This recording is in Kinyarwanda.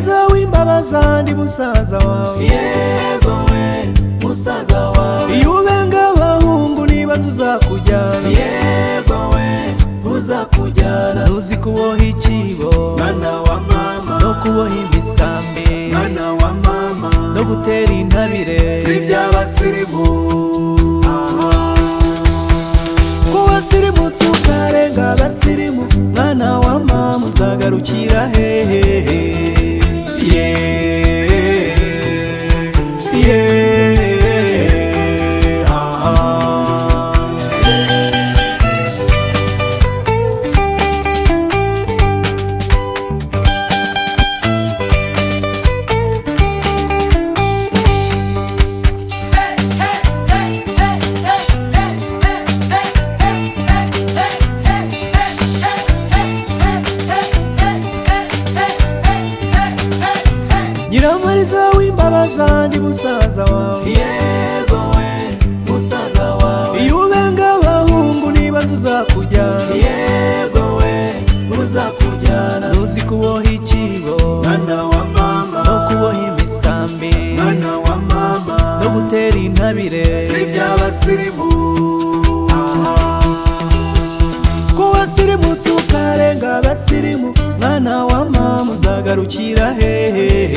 Nyiramariza w'imbabaza ndi musaza wawe, yego we musaza wawe. iyo ubenga abahungu nibaza uzakujyana, yego we uzakujyana. ntuzi kuboha ikibo mwana wa mama, no kuboha imisambi, mwana wa mama, no gutera intabire si by'abasirimu. kuba sirimutse ukarenga abasirimu, mwana wa mama uzagarukira hehe? Nyiramariza w'imbabaza ndi musaza wawe, yego we musaza wawe. iyo ubenga abahungu nibaza uzakujyana, yego we uzakujyana. ntuzi kuboha ikibo mwana wa mama, no kuboha imisambi, mwana wa mama, no gutera intabire si by'abasirimu. kuba sirimutse ukarenga abasirimu, mwana wa mama uzagarukira hehe?